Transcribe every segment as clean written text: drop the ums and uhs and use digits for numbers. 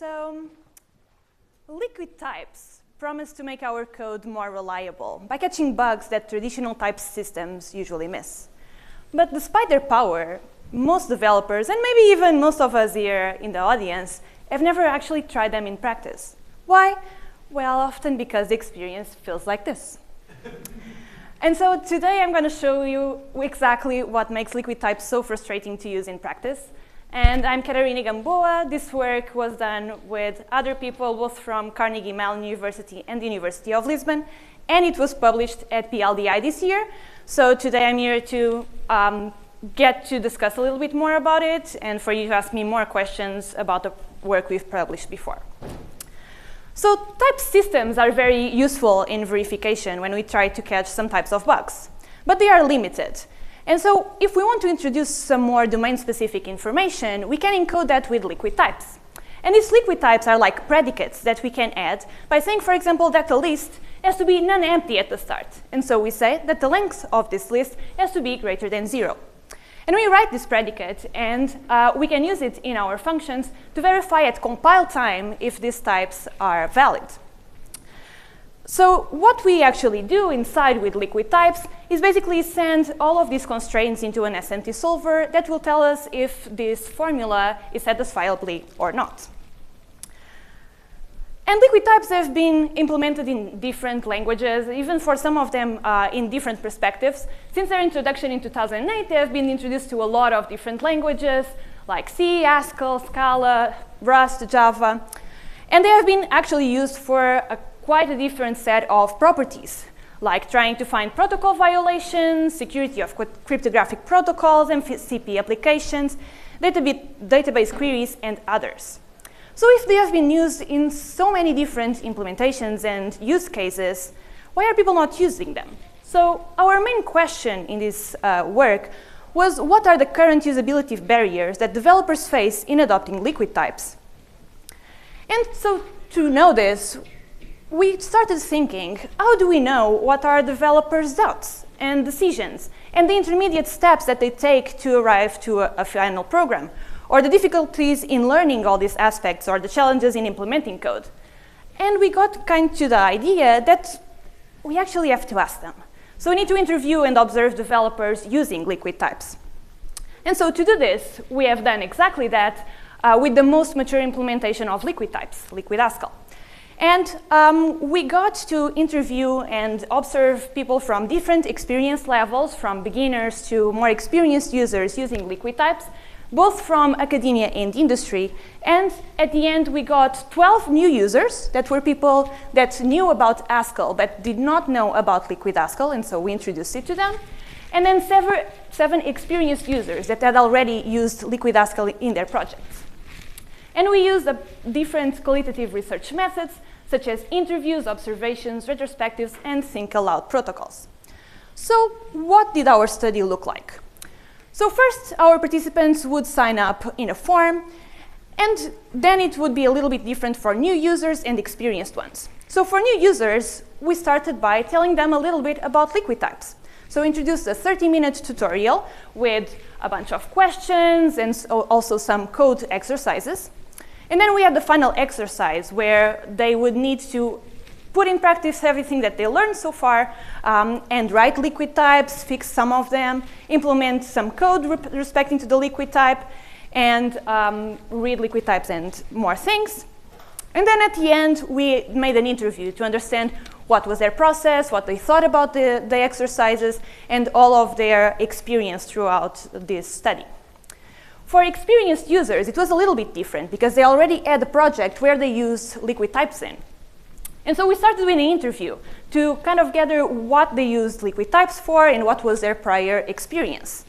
So, liquid types promise to make our code more reliable by catching bugs that traditional type systems usually miss. But despite their power, most developers, and maybe even most of us here in the audience, have never actually tried them in practice. Why? Well, often because the experience feels like this. And so today I'm going to show you exactly what makes liquid types so frustrating to use in practice. And I'm Catarina Gamboa. This work was done with other people, both from Carnegie Mellon University and the University of Lisbon, and it was published at PLDI this year. So today I'm here to get to discuss a little bit more about it and for you to ask me more questions about the work we've published before. So type systems are very useful in verification when we try to catch some types of bugs, but they are limited. And so if we want to introduce some more domain-specific information, we can encode that with liquid types. And these liquid types are like predicates that we can add by saying, for example, that the list has to be non-empty at the start. And so we say that the length of this list has to be greater than 0. And we write this predicate, and we can use it in our functions to verify at compile time if these types are valid. So what we actually do inside with liquid types is basically send all of these constraints into an SMT solver that will tell us if this formula is satisfiably or not. And liquid types have been implemented in different languages, even for some of them in different perspectives. Since their introduction in 2008, they have been introduced to a lot of different languages, like C, Haskell, Scala, Rust, Java. And they have been actually used for quite a different set of properties, like trying to find protocol violations, security of cryptographic protocols, MCP applications, database queries, and others. So if they have been used in so many different implementations and use cases, why are people not using them? So our main question in this work was, what are the current usability barriers that developers face in adopting liquid types? And so to know this, we started thinking, how do we know what are developers' doubts and decisions and the intermediate steps that they take to arrive to a final program, or the difficulties in learning all these aspects or the challenges in implementing code? And we got kind of to the idea that we actually have to ask them. So we need to interview and observe developers using liquid types. And so to do this, we have done exactly that with the most mature implementation of liquid types, Liquid Haskell. And we got to interview and observe people from different experience levels, from beginners to more experienced users using liquid types, both from academia and industry. And at the end, we got 12 new users that were people that knew about Haskell but did not know about Liquid Haskell, and so we introduced it to them. And then seven experienced users that had already used Liquid Haskell in their projects. And we used different qualitative research methods, such as interviews, observations, retrospectives, and think aloud protocols. So what did our study look like? So first, our participants would sign up in a form, and then it would be a little bit different for new users and experienced ones. So for new users, we started by telling them a little bit about liquid types. So introduced a 30-minute tutorial with a bunch of questions and also some code exercises. And then we had the final exercise where they would need to put in practice everything that they learned so far and write liquid types, fix some of them, implement some code respecting to the liquid type, and read liquid types and more things. And then at the end, we made an interview to understand what was their process, what they thought about the exercises, and all of their experience throughout this study. For experienced users, it was a little bit different because they already had a project where they used liquid types in. And so we started with an interview to kind of gather what they used liquid types for and what was their prior experience.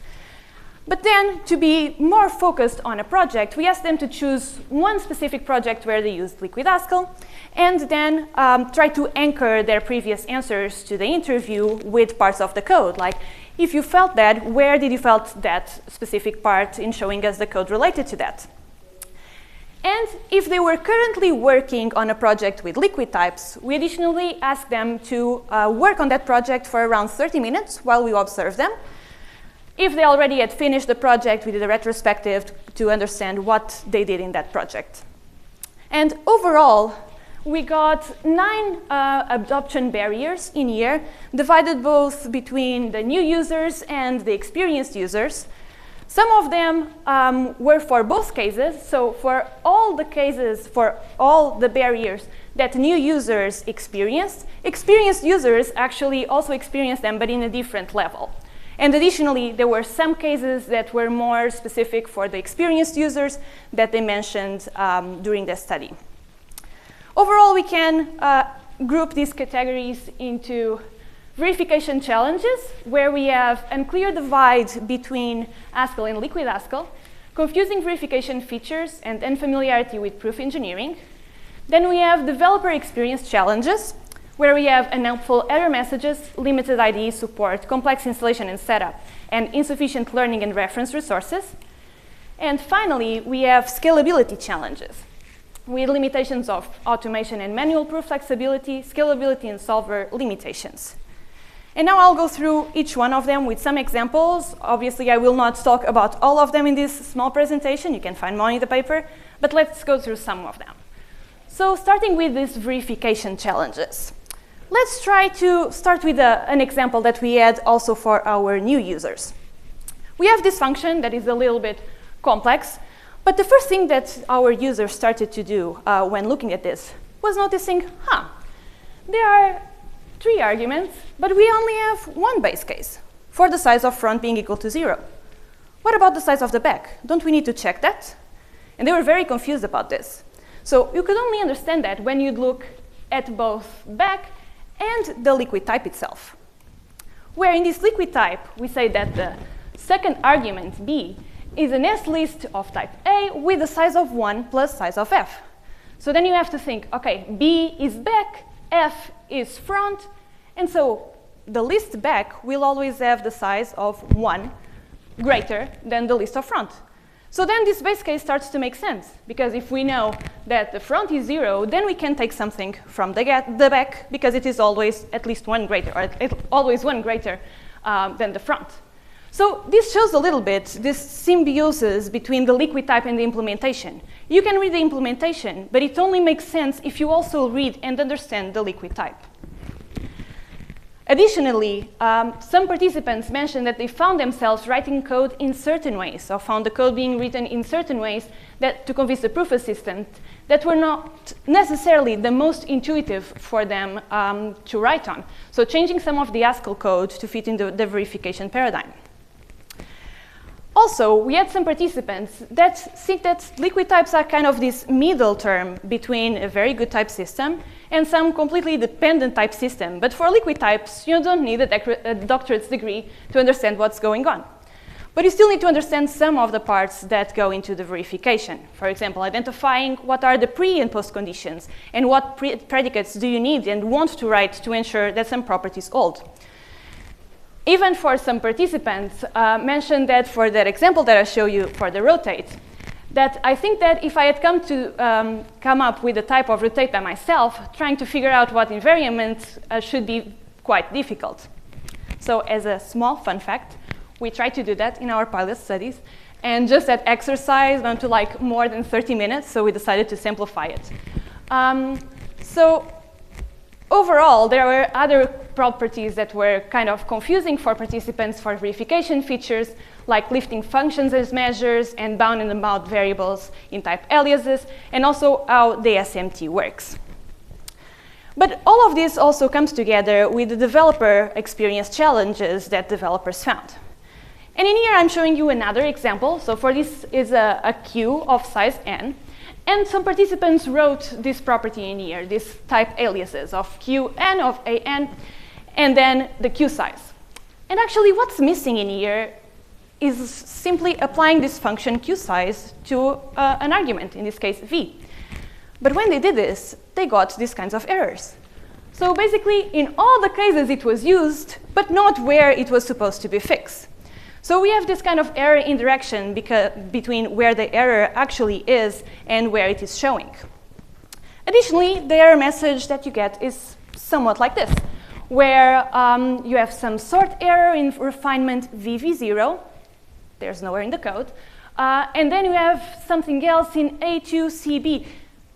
But then, to be more focused on a project, we asked them to choose one specific project where they used Liquid Haskell, and then try to anchor their previous answers to the interview with parts of the code. Like, if you felt that, where did you felt that specific part in showing us the code related to that? And if they were currently working on a project with liquid types, we additionally asked them to work on that project for around 30 minutes while we observed them. If they already had finished the project, we did a retrospective to understand what they did in that project. And overall, we got 9 adoption barriers in here, divided both between the new users and the experienced users. Some of them were for both cases, so for all the cases, for all the barriers that new users experienced users actually also experienced them, but in a different level. And additionally, there were some cases that were more specific for the experienced users that they mentioned during the study. Overall, we can group these categories into verification challenges, where we have unclear divide between Haskell and liquid Haskell, confusing verification features, and unfamiliarity with proof engineering. Then we have developer experience challenges, where we have unhelpful error messages, limited IDE support, complex installation and setup, and insufficient learning and reference resources. And finally, we have scalability challenges, with limitations of automation and manual proof flexibility, scalability, and solver limitations. And now I'll go through each one of them with some examples. Obviously, I will not talk about all of them in this small presentation. You can find more in the paper, but let's go through some of them. So starting with these verification challenges. Let's try to start with an example that we had also for our new users. We have this function that is a little bit complex, but the first thing that our users started to do when looking at this was noticing, there are 3 arguments, but we only have 1 base case for the size of front being equal to 0. What about the size of the back? Don't we need to check that? And they were very confused about this. So you could only understand that when you'd look at both back and the liquid type itself. Where in this liquid type, we say that the second argument, b, is an S list of type A with the size of 1 plus size of f. So then you have to think, okay, b is back, f is front, and so the list back will always have the size of 1 greater than the list of front. So then this base case starts to make sense, because if we know that the front is 0, then we can take something from the back, because it is always at least 1 greater, or always 1 greater than the front. So this shows a little bit this symbiosis between the liquid type and the implementation. You can read the implementation, but it only makes sense if you also read and understand the liquid type. Additionally, some participants mentioned that they found themselves writing code in certain ways, or found the code being written in certain ways that to convince the proof assistant that were not necessarily the most intuitive for them to write on. So changing some of the Haskell code to fit into the verification paradigm. Also, we had some participants that think that liquid types are kind of this middle term between a very good type system and some completely dependent type system. But for liquid types, you don't need a doctorate's degree to understand what's going on. But you still need to understand some of the parts that go into the verification. For example, identifying what are the pre and post conditions, and what predicates do you need and want to write to ensure that some properties hold. Even for some participants mentioned that for that example that I show you for the rotate, that I think that if I had come up with the type of rotate by myself, trying to figure out what invariant should be quite difficult. So as a small fun fact, we tried to do that in our pilot studies, and just that exercise went to like more than 30 minutes, so we decided to simplify it. So overall, there were other properties that were kind of confusing for participants for verification features, like lifting functions as measures and bound and unbound variables in type aliases, and also how the SMT works. But all of this also comes together with the developer experience challenges that developers found. And in here, I'm showing you another example. So for this is a queue of size n. And some participants wrote this property in here, this type aliases of qn, of an, and then the queue size. And actually, what's missing in here is simply applying this function queue size to an argument, in this case, v. But when they did this, they got these kinds of errors. So basically, in all the cases, it was used, but not where it was supposed to be fixed. So we have this kind of error indirection between where the error actually is and where it is showing. Additionally, the error message that you get is somewhat like this, where you have some sort error in refinement VV0. There's nowhere in the code. And then you have something else in A2CB.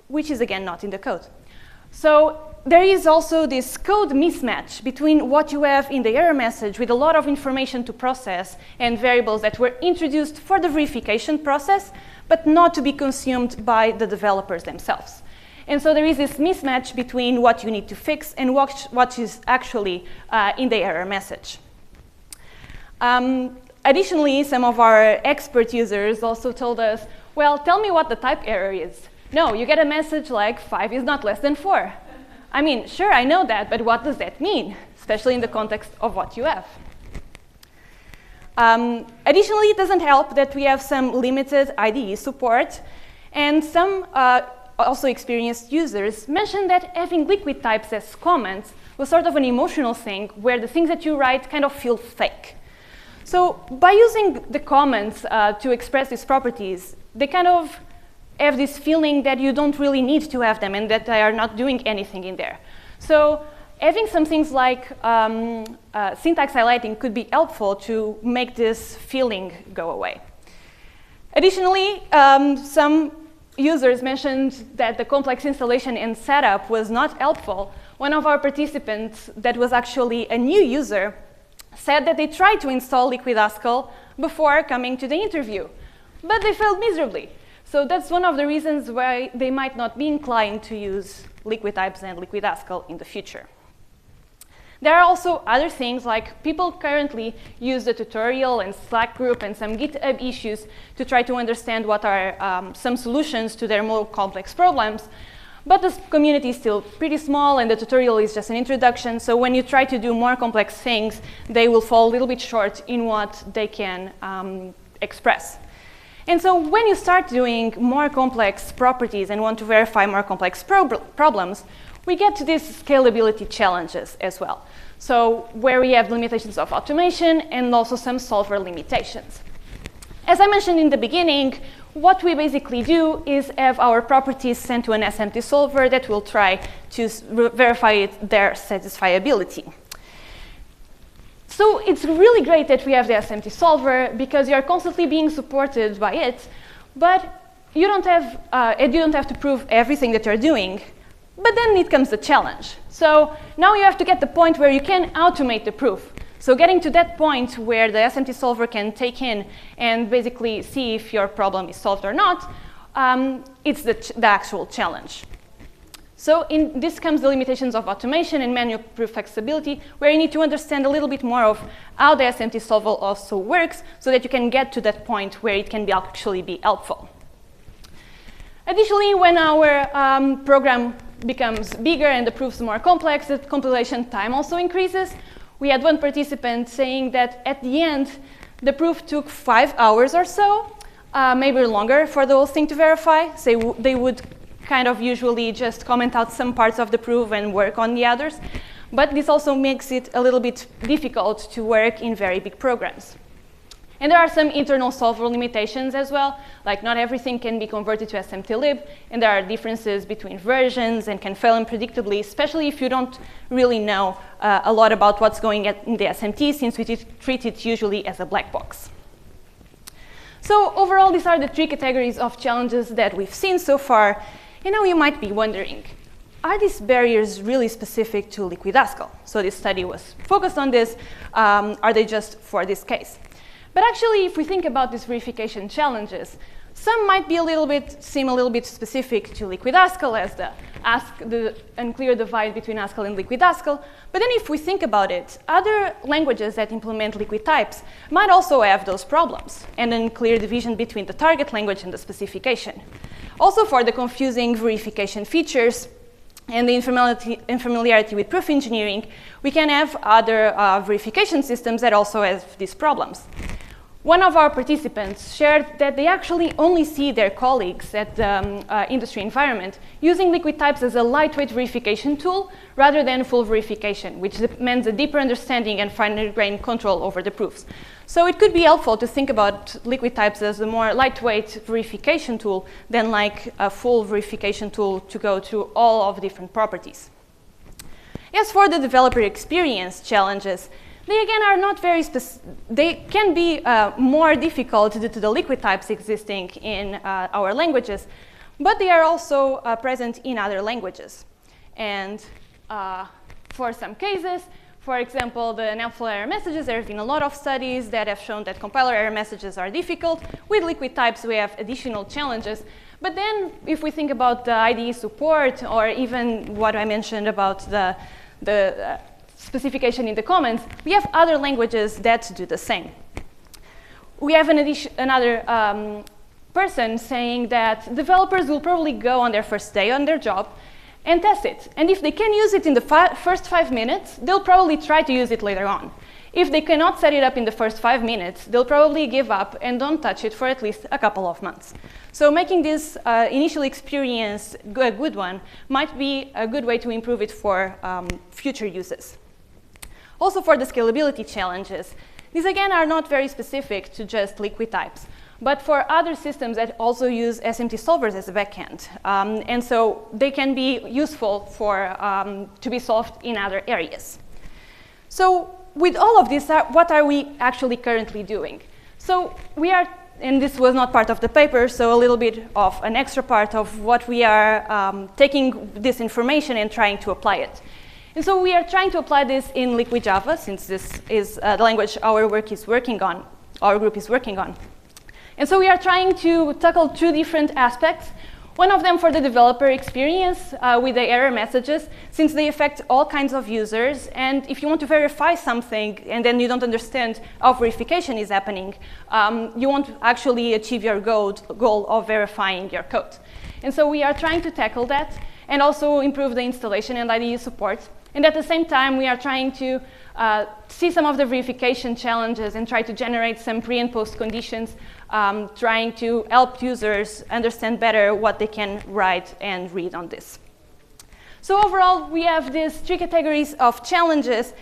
which is again not in the code. So there is also this code mismatch between what you have in the error message with a lot of information to process and variables that were introduced for the verification process, but not to be consumed by the developers themselves. And so there is this mismatch between what you need to fix and what is actually in the error message. Additionally, some of our expert users also told us, well, tell me what the type error is. No, you get a message like 5 is not less than 4. I mean, sure, I know that, but what does that mean, especially in the context of what you have? Additionally, it doesn't help that we have some limited IDE support, and some also experienced users mentioned that having liquid types as comments was sort of an emotional thing where the things that you write kind of feel fake. So by using the comments to express these properties, they kind of have this feeling that you don't really need to have them and that they are not doing anything in there. So having some things like syntax highlighting could be helpful to make this feeling go away. Additionally, some users mentioned that the complex installation and setup was not helpful. One of our participants that was actually a new user said that they tried to install Liquid Haskell before coming to the interview, but they failed miserably. So that's one of the reasons why they might not be inclined to use liquid types and Liquid Haskell in the future. There are also other things, like people currently use the tutorial and Slack group and some GitHub issues to try to understand what are some solutions to their more complex problems. But the community is still pretty small and the tutorial is just an introduction. So when you try to do more complex things, they will fall a little bit short in what they can express. And so when you start doing more complex properties and want to verify more complex problems, we get to these scalability challenges as well. So where we have limitations of automation and also some solver limitations. As I mentioned in the beginning, what we basically do is have our properties sent to an SMT solver that will try to verify their satisfiability. So it's really great that we have the SMT solver because you're constantly being supported by it, but you don't have to prove everything that you're doing. But then it comes the challenge. So now you have to get the point where you can automate the proof. So getting to that point where the SMT solver can take in and basically see if your problem is solved or not, it's the actual challenge. So in this comes the limitations of automation and manual proof flexibility, where you need to understand a little bit more of how the SMT solver also works so that you can get to that point where it can actually be helpful. Additionally, when our program becomes bigger and the proofs more complex, the compilation time also increases. We had one participant saying that at the end, the proof took 5 hours or so, maybe longer for the whole thing to verify. So they would kind of usually just comment out some parts of the proof and work on the others. But this also makes it a little bit difficult to work in very big programs. And there are some internal solver limitations as well, like not everything can be converted to SMT-lib, and there are differences between versions and can fail unpredictably, especially if you don't really know a lot about what's going on in the SMT, since we treat it usually as a black box. So overall, these are the 3 categories of challenges that we've seen so far. And now you might be wondering, are these barriers really specific to Liquid Haskell? So this study was focused on this. Are they just for this case? But actually, if we think about these verification challenges, some might be seem a little bit specific to Liquid Haskell, as the unclear divide between Haskell and Liquid Haskell. But then if we think about it, other languages that implement liquid types might also have those problems, and an unclear division between the target language and the specification. Also, for the confusing verification features and the unfamiliarity with proof engineering, we can have other verification systems that also have these problems. One of our participants shared that they actually only see their colleagues at the industry environment using liquid types as a lightweight verification tool rather than full verification, which demands a deeper understanding and finer-grained control over the proofs. So it could be helpful to think about liquid types as a more lightweight verification tool than like a full verification tool to go through all of the different properties. As for the developer experience challenges, they again are not very they can be more difficult due to the liquid types existing in our languages, But they are also present in other languages. And for some cases, for example, the unhelpful error messages, there have been a lot of studies that have shown that compiler error messages are difficult. With liquid types, we have additional challenges. But then, if we think about the IDE support, or even what I mentioned about the specification in the comments, we have other languages that do the same. We have another person saying that developers will probably go on their first day on their job and test it. And if they can use it in the first 5 minutes, they'll probably try to use it later on. If they cannot set it up in the first 5 minutes, they'll probably give up and don't touch it for at least a couple of months. So making this initial experience a good one might be a good way to improve it for future uses. Also for the scalability challenges, these again are not very specific to just liquid types, but for other systems that also use SMT solvers as a backend. And so they can be useful to be solved in other areas. So with all of this, what are we actually currently doing? So we are, and this was not part of the paper, so a little bit of an extra part of what we are taking this information and trying to apply it. And so we are trying to apply this in Liquid Java, since this is the language our group is working on. And so we are trying to tackle 2 different aspects. One of them for the developer experience with the error messages, since they affect all kinds of users. And if you want to verify something and then you don't understand how verification is happening, you won't actually achieve your goal of verifying your code. And so we are trying to tackle that and also improve the installation and IDE support. And at the same time, we are trying to see some of the verification challenges and try to generate some pre and post conditions, trying to help users understand better what they can write and read on this. So overall, we have these 3 categories of challenges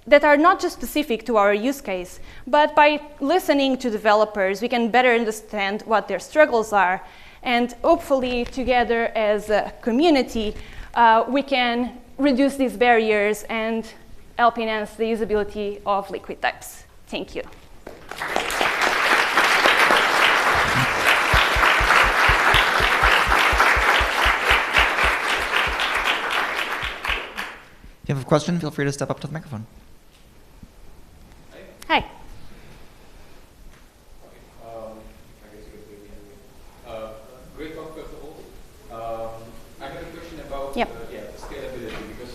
that are not just specific to our use case, but by listening to developers, we can better understand what their struggles are. And hopefully, together as a community, we can reduce these barriers and help enhance the usability of liquid types. Thank you. If you have a question, feel free to step up to the microphone. Hi. Great talk, first of all. I have a question about scalability, because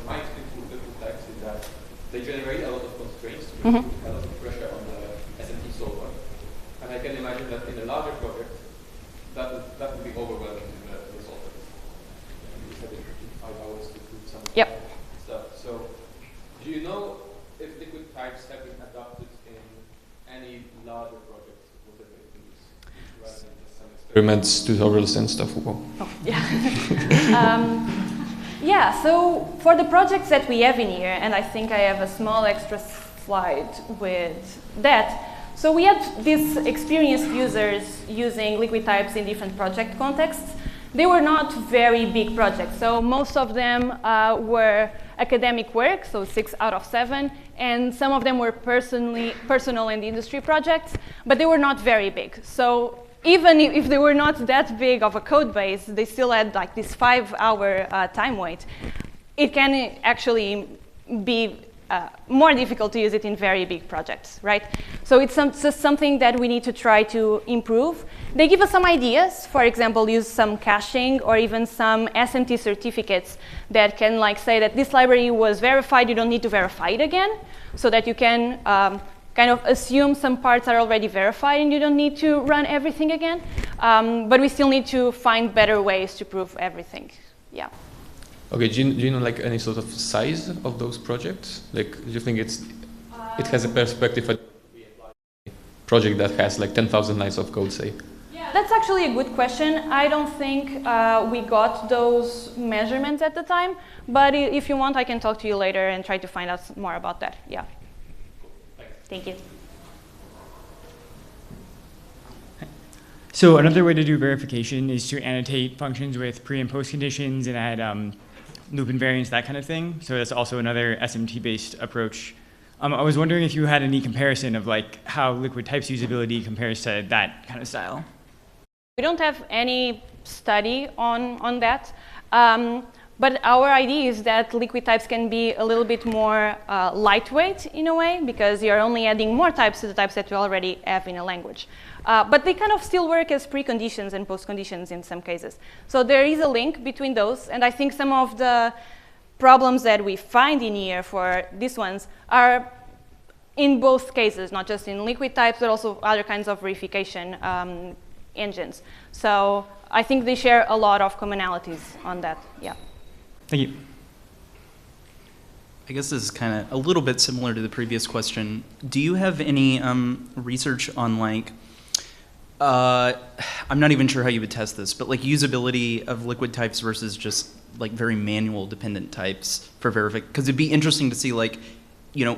my experience with liquid types is that they generate a lot of constraints, a lot of pressure on the SMT solver. And I can imagine that in a larger project, that would be overwhelming to the solver. You said it took 5 hours to do some stuff. So do you know if liquid types have been adopted in any larger projects with the use, rather than just some experiments, tutorials and stuff? Oh, yeah. Yeah, so for the projects that we have in here, and I think I have a small extra slide with that. So we had these experienced users using liquid types in different project contexts. They were not very big projects. So most of them were academic work, so 6 out of 7. And some of them were personal and industry projects, but they were not very big. So even if they were not that big of a code base, they still had like this 5-hour time wait. It can actually be more difficult to use it in very big projects, right? So it's something that we need to try to improve. They give us some ideas, for example, use some caching or even some SMT certificates that can like say that this library was verified, you don't need to verify it again, so that you can kind of assume some parts are already verified and you don't need to run everything again. But we still need to find better ways to prove everything. Yeah. Okay, do you know like any sort of size of those projects? Like, do you think it has a perspective of a project that has like 10,000 lines of code, say? Yeah, that's actually a good question. I don't think we got those measurements at the time, but if you want, I can talk to you later and try to find out more about that. Yeah. Thank you. So another way to do verification is to annotate functions with pre and post conditions and add loop invariants, that kind of thing. So that's also another SMT-based approach. I was wondering if you had any comparison of like how liquid types usability compares to that kind of style. We don't have any study on that. But our idea is that liquid types can be a little bit more lightweight in a way, because you're only adding more types to the types that you already have in a language. But they kind of still work as preconditions and postconditions in some cases. So there is a link between those, and I think some of the problems that we find in here for these ones are in both cases, not just in liquid types, but also other kinds of verification engines. So I think they share a lot of commonalities on that, yeah. Thank you. I guess this is kind of a little bit similar to the previous question. Do you have any research on like, I'm not even sure how you would test this, but like usability of liquid types versus just like very manual dependent types for verification? Because it'd be interesting to see like, you know,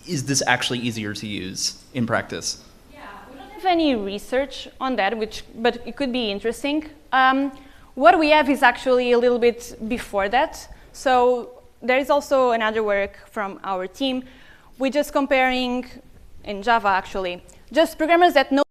is this actually easier to use in practice? Yeah, we don't have any research on that, but it could be interesting. What we have is actually a little bit before that. So there is also another work from our team. We're just comparing, in Java actually, just programmers that know